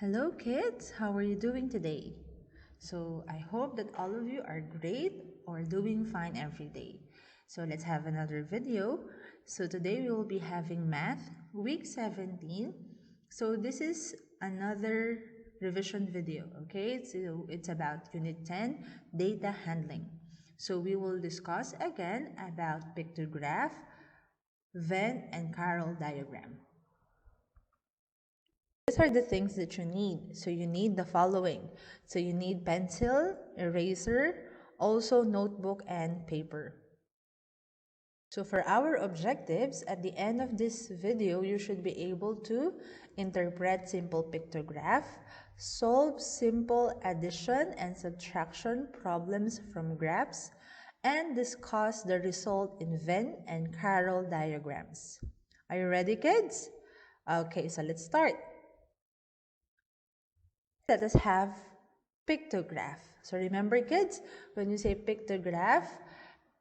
Hello kids, how are you doing today? So I hope that all of you are great or doing fine every day. So let's have another video. So today we will be having math week 17. So this is another revision video, okay? It's about unit 10, data handling. So we will discuss again about pictograph, Venn and Carroll diagram. These are the things that you need. So you need the following. So you need pencil, eraser, also notebook and paper. So for our objectives, at the end of this video, you should be able to interpret simple pictograph, solve simple addition and subtraction problems from graphs, and discuss the result in Venn and Carroll diagrams. Are you ready, kids? Okay, so let's start. Let us have pictograph. So remember kids, when you say pictograph,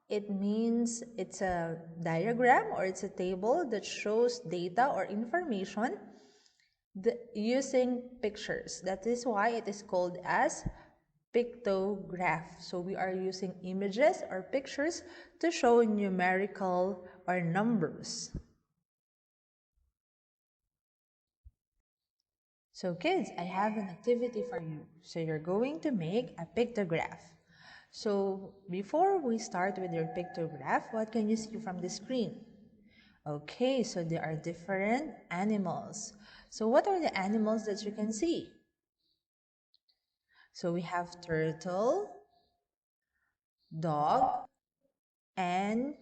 it means it's a diagram or it's a table that shows data or information using pictures. That is why it is called as pictograph. So we are using images or pictures to show numerical or numbers. So kids, I have an activity for you. So you're going to make a pictograph. So before we start with your pictograph, what can you see from the screen? Okay, so there are different animals. So what are the animals that you can see? So we have turtle, dog, and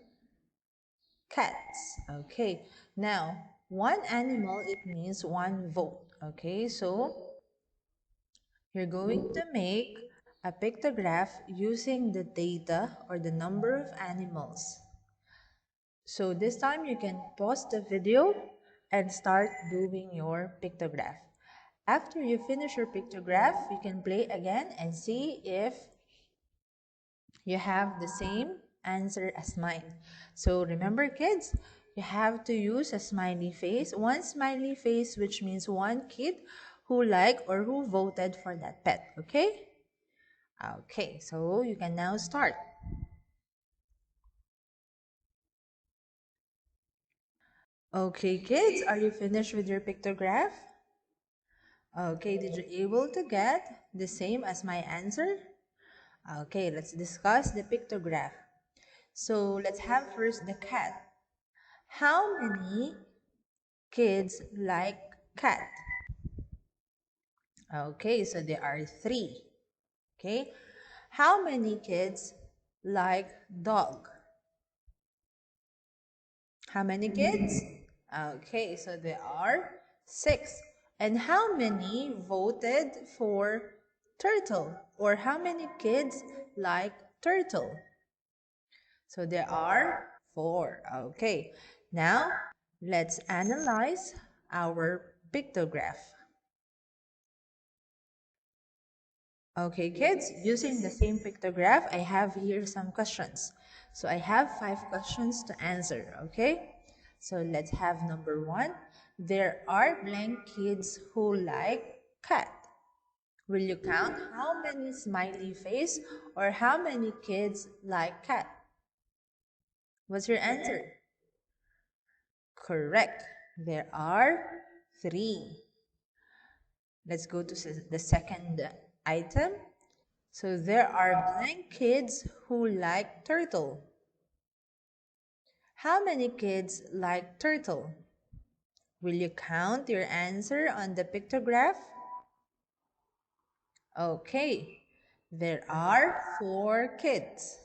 cats. Okay, now one animal, it means one vote. Okay, so you're going to make a pictograph using the data or the number of animals. So this time you can pause the video and start doing your pictograph. After you finish your pictograph, you can play again and see if you have the same answer as mine. So remember kids, you have to use a smiley face, one smiley face, which means one kid who liked or who voted for that pet, okay? Okay, so you can now start. Okay kids, are you finished with your pictograph? Okay, did you able to get the same as my answer? Okay, let's discuss the pictograph. So let's have first the cat. How many kids like cat? Okay, so there are 3. Okay, how many kids like dog? How many kids? Okay, so there are 6. And how many voted for turtle? Or how many kids like turtle? So there are 4. Okay, now let's analyze our pictograph. Okay, kids, using the same pictograph, I have here some questions. So I have 5 questions to answer, okay? So let's have number 1. There are blank kids who like cat. Will you count how many smiley face or how many kids like cat? What's your answer? Correct. There are 3. Let's go to the second item. So there are blank kids who like turtle. How many kids like turtle? Will you count your answer on the pictograph? Okay, there are 4 kids.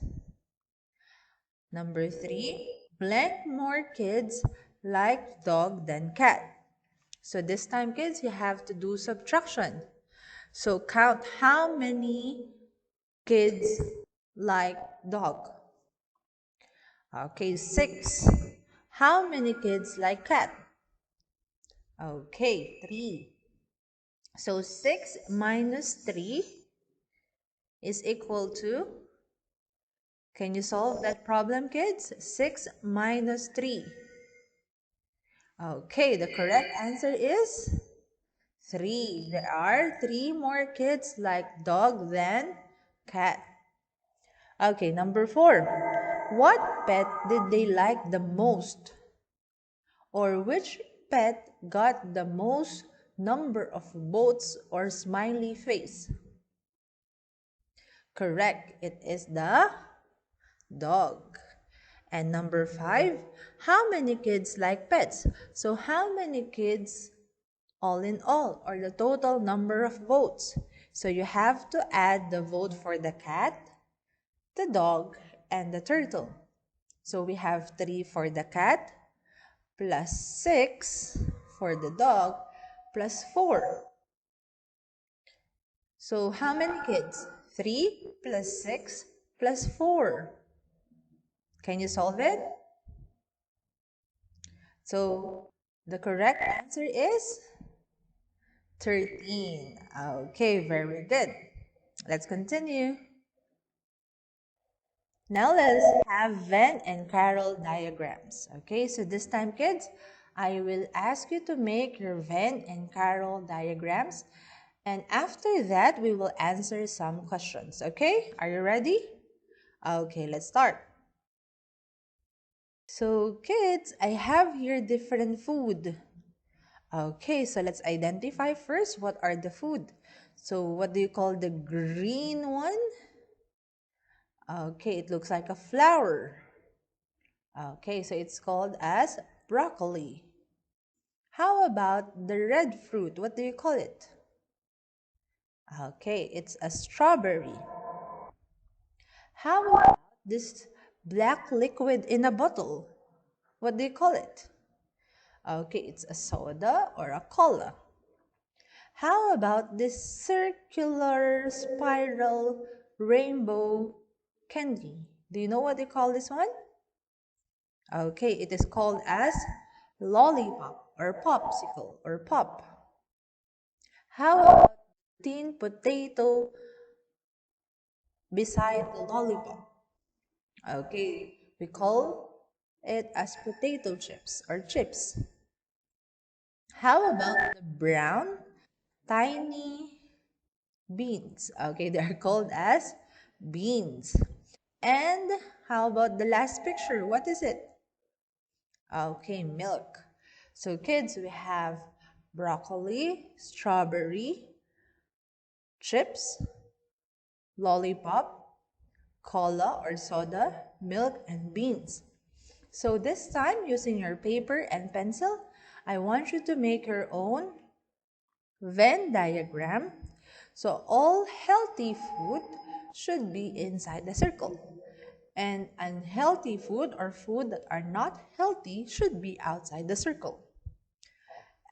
Number 3, blank more kids like dog than cat. So this time kids, you have to do subtraction. So count how many kids like dog. Okay, 6. How many kids like cat? Okay, 3. So 6 minus 3 is equal to, can you solve that problem kids? 6 minus 3. Okay, the correct answer is 3. There are 3 more kids like dog than cat. Okay, number 4. What pet did they like the most? Or which pet got the most number of votes or smiley face? Correct. It is the dog. And number 5, how many kids like pets? So how many kids all in all, or the total number of votes? So you have to add the vote for the cat, the dog, and the turtle. So we have 3 for the cat, plus 6 for the dog, plus 4. So how many kids? 3 plus 6 plus 4. Can you solve it? So the correct answer is 13. Okay, very good. Let's continue. Now let's have Venn and Carol diagrams. Okay, so this time, kids, I will ask you to make your Venn and Carol diagrams. And after that, we will answer some questions. Okay, are you ready? Okay, let's start. So, kids, I have here different food. Okay, so let's identify first what are the food. So, what do you call the green one? Okay, it looks like a flower. Okay, so it's called as broccoli. How about the red fruit? What do you call it? Okay, it's a strawberry. How about this black liquid in a bottle? What do you call it? Okay, it's a soda or a cola. How about this circular spiral rainbow candy? Do you know what they call this one? Okay, it is called as lollipop or popsicle or pop. How about tin potato beside the lollipop? Okay, we call it as potato chips or chips. How about the brown tiny beans? Okay, they are called as beans. And how about the last picture? What is it? Okay, milk. So kids, we have broccoli, strawberry, chips, lollipop, cola or soda, milk, and beans. So this time, using your paper and pencil, I want you to make your own Venn diagram. So all healthy food should be inside the circle. And unhealthy food or food that are not healthy should be outside the circle.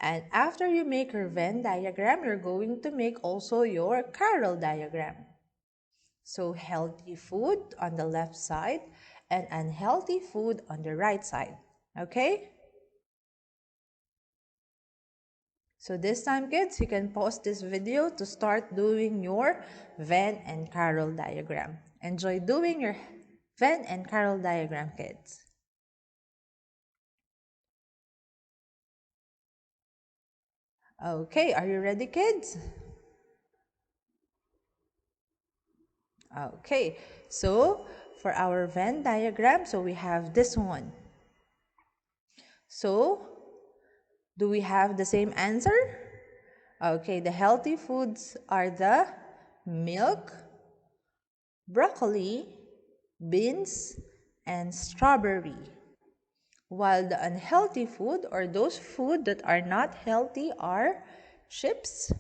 And after you make your Venn diagram, you're going to make also your Carol diagram. So healthy food on the left side and unhealthy food on the right side. Okay? So this time, kids, you can pause this video to start doing your Venn and Carol diagram. Enjoy doing your Venn and Carol diagram, kids. Okay, are you ready, kids? Okay, so for our Venn diagram, so we have this one. So, do we have the same answer? Okay, the healthy foods are the milk, broccoli, beans, and strawberry. While the unhealthy food or those food that are not healthy are chips,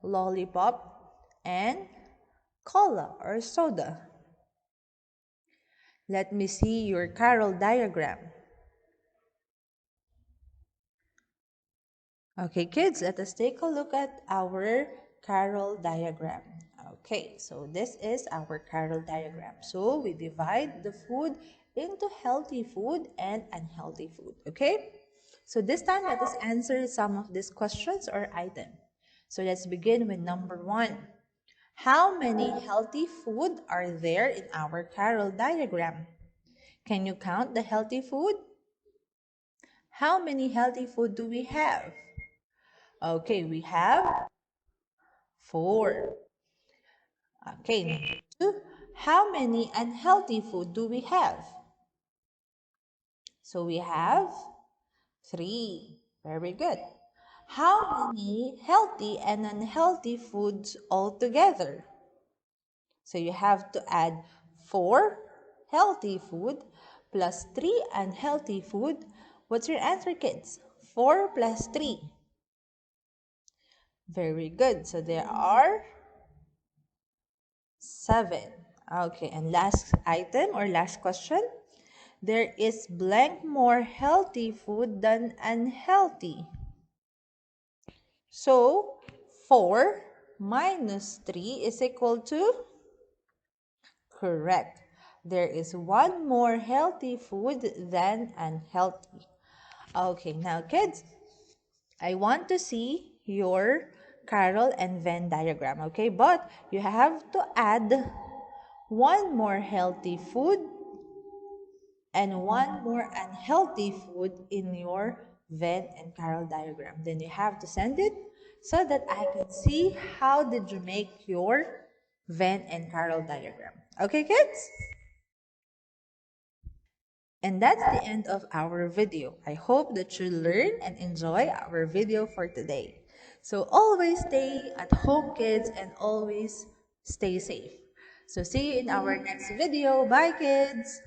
lollipop, and cola or soda. Let me see your Carol diagram. Okay, kids, let us take a look at our Carol diagram. Okay, so this is our Carol diagram. So we divide the food into healthy food and unhealthy food. Okay, so this time let us answer some of these questions or items. So let's begin with number 1. How many healthy food are there in our Carol diagram? Can you count the healthy food? How many healthy food do we have? Okay, we have 4. Okay, number 2. How many unhealthy food do we have? So we have 3. Very good. How many healthy and unhealthy foods altogether? So you have to add 4 healthy food plus 3 unhealthy food. What's your answer, kids? 4 plus 3. Very good. So there are 7. Okay, and last item or last question. There is blank more healthy food than unhealthy. So 4 minus 3 is equal to? Correct. There is one more healthy food than unhealthy. Okay, now kids, I want to see your Carol and Venn diagram, okay? But you have to add one more healthy food and one more unhealthy food in your Venn and Carol diagram. Then you have to send it so that I can see how did you make your Venn and Carol diagram. Okay, kids? And that's the end of our video. I hope that you learn and enjoy our video for today. So always stay at home, kids, and always stay safe. So see you in our next video. Bye, kids!